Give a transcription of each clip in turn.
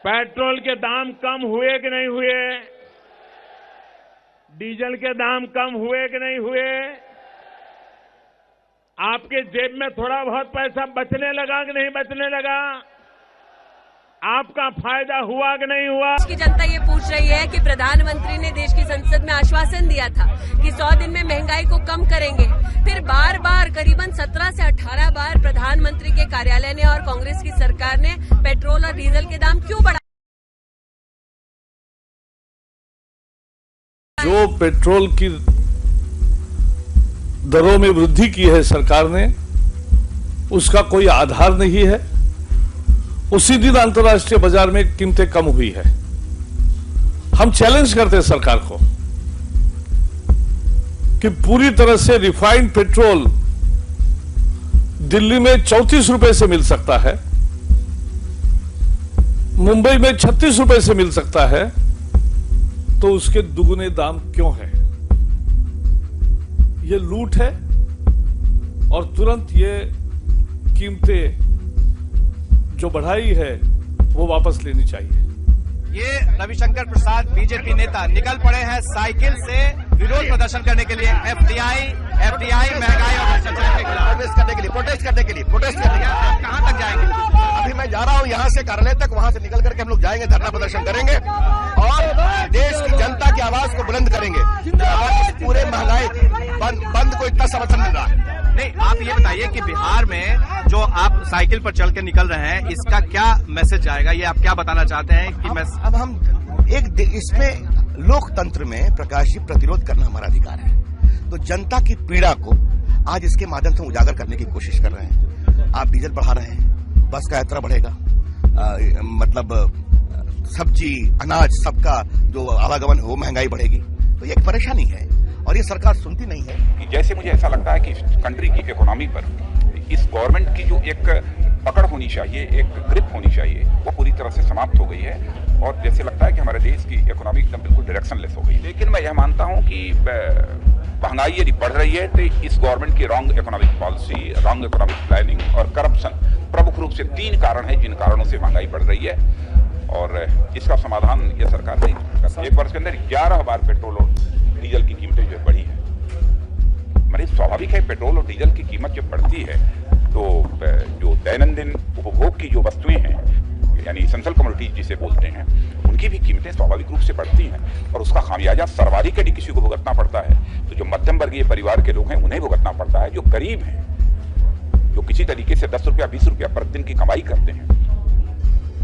Petrol के दाम कम हुए कि नहीं हुए? डीजल के दाम कम हुए कि नहीं हुए? आपके जेब में थोड़ा बहुत पैसा बचने लगा कि नहीं बचने लगा? आपका फायदा हुआ कि नहीं हुआ? देश की जनता ये पूछ रही है कि प्रधानमंत्री ने देश की संसद में आश्वासन दिया था कि 100 दिन में महंगाई को कम करेंगे। फिर बार बार करीबन 17 से 18 बार प्रधानमंत्री के कार्यालय ने और कांग्रेस की सरकार ने पेट्रोल और डीजल के दाम क्यों बढ़ाए? जो पेट्रोल की दरों में वृद्धि की है सरकार ने, उसका कोई आधार नहीं है। उसी दिन अंतर्राष्ट्रीय बाजार में कीमतें कम हुई है। हम चैलेंज करते हैं सरकार को कि पूरी तरह से रिफाइंड पेट्रोल दिल्ली में 34 रुपए से मिल सकता है, मुंबई में 36 रुपए से मिल सकता है, तो उसके दुगुने दाम क्यों है? ये लूट है और तुरंत ये कीमतें जो बढ़ाई है वो वापस लेनी चाहिए। ये रविशंकर प्रसाद बीजेपी नेता निकल पड़े हैं साइकिल से विरोध प्रदर्शन करने के लिए। एफडीआई महंगाई और भ्रष्टाचार के खिलाफ प्रोटेस्ट करने के लिए आप कहां तक जाएंगे? अभी मैं जा रहा हूं यहां से कार्यालय तक, वहां से निकल करके हम लोग जाएंगे, धरना प्रदर्शन करेंगे और देश की जनता की आवाज को बुलंद करेंगे। पूरे महंगाई बंद को इतना समर्थन मिल रहा है। नहीं, आप ये बताइए कि बिहार में जो आप साइकिल पर चल के निकल रहे हैं, इसका क्या मैसेज जाएगा? ये आप क्या बताना चाहते हैं कि अब हम इसमें लोकतंत्र में प्रकाश जी प्रतिरोध करना हमारा अधिकार है। तो जनता की पीड़ा को आज इसके माध्यम से उजागर करने की कोशिश कर रहे हैं। आप डीजल बढ़ा रहे हैं, बस का यात्रा बढ़ेगा, मतलब सब्जी अनाज सबका जो आवागमन हो, महंगाई बढ़ेगी। तो ये एक परेशानी है और ये सरकार सुनती नहीं है। जैसे मुझे ऐसा लगता है कि कंट्री की इकोनॉमी पर इस गवर्नमेंट की जो एक पकड़ होनी चाहिए, एक ग्रिप होनी चाहिए, वो पूरी तरह से समाप्त हो गई है और जैसे लगता है कि हमारे देश की इकोनॉमी एकदम बिल्कुल डायरेक्शनलेस हो गई। लेकिन मैं यह मानता हूं कि महंगाई यदि बढ़ रही है तो इस गवर्नमेंट की wrong economic policy, wrong economic planning और करप्शन प्रमुख रूप से 3 कारण है जिन कारणों से महंगाई बढ़ रही है और इसका समाधान ये सरकार नहीं कर सकती। 1 वर्ष के अंदर 11 बार पेट्रोल और डीजल की कीमतें जो है बढ़ी है। मैंने स्वाभाविक है, पेट्रोल और डीजल की कीमत जब बढ़ती है तो जो दैनंदिन उपभोग की जो वस्तुएं हैं, यानी एसेंशियल कमोडिटीज जिसे बोलते हैं, उनकी भी कीमतें स्वाभाविक रूप से बढ़ती हैं और उसका खामियाजा सर्वाधिक यदि किसी को भुगतना पड़ता है तो जो मध्यम वर्गीय परिवार के लोग हैं उन्हें भुगतना पड़ता है। जो गरीब हैं, जो किसी तरीके से 10 रुपया 20 रुपया प्रतिदिन की कमाई करते हैं,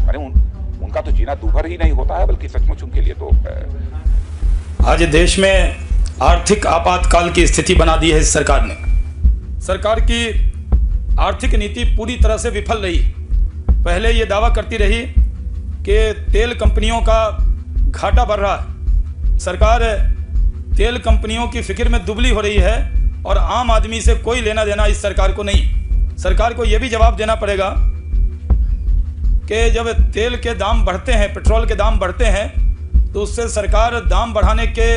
अरे उनका तो जीना दूभर ही नहीं होता है, बल्कि सचमुच उनके लिए तो आज देश में आर्थिक आपातकाल की स्थिति बना दी है इस सरकार ने। सरकार की आर्थिक नीति पूरी तरह से विफल रही। पहले ये दावा करती रही कि तेल कंपनियों का घाटा बढ़ रहा है। सरकार तेल कंपनियों की फिक्र में दुबली हो रही है और आम आदमी से कोई लेना देना इस सरकार को नहीं। सरकार को यह भी जवाब देना पड़ेगा कि जब तेल के दाम बढ़ते हैं, पेट्रोल के दाम बढ़ते हैं, तो उससे सरकार दाम बढ़ाने के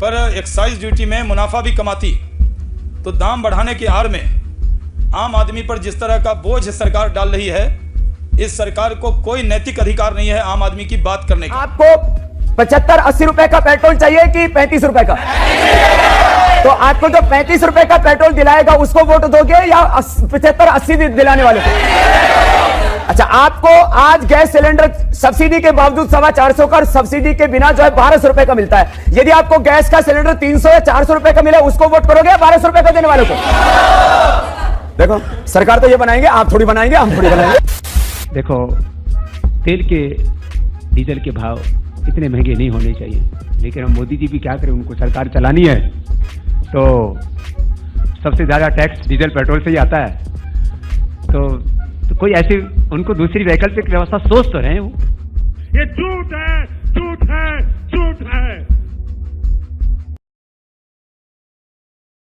पर एक्साइज ड्यूटी में मुनाफा भी कमाती। तो दाम बढ़ाने की आड़ में आम आदमी पर जिस तरह का बोझ सरकार डाल रही है, इस सरकार को कोई नैतिक अधिकार नहीं है आम आदमी की बात करने का। आपको 75-80 रुपए का पेट्रोल चाहिए कि 35 रुपए का? तो आपको जो 35 रुपए का पेट्रोल दिलाएगा उसको वोट दोगे या 75-80 दिलाने वाले को? अच्छा, आपको आज गैस सिलेंडर सब्सिडी के बावजूद 425 का और सब्सिडी के बिना जो है 1200 रुपए का मिलता है। यदि आपको गैस का सिलेंडर 300 या 400 रुपए का मिले, उसको वोट करोगे या 1200 रुपए का देने वाले को? देखो, सरकार तो ये बनाएंगे, आप थोड़ी बनाएंगे, हम थोड़ी बनाएंगे। देखो, तेल के डीजल के भाव इतने महंगे नहीं होने चाहिए, लेकिन हम मोदी जी भी क्या करें, उनको सरकार चलानी है तो सबसे ज्यादा टैक्स डीजल पेट्रोल से ही आता है। तो कोई ऐसी उनको दूसरी वैकल्पिक व्यवस्था सोच तो रहे हैं वो। ये झूठ है, झूठ है, झूठ है।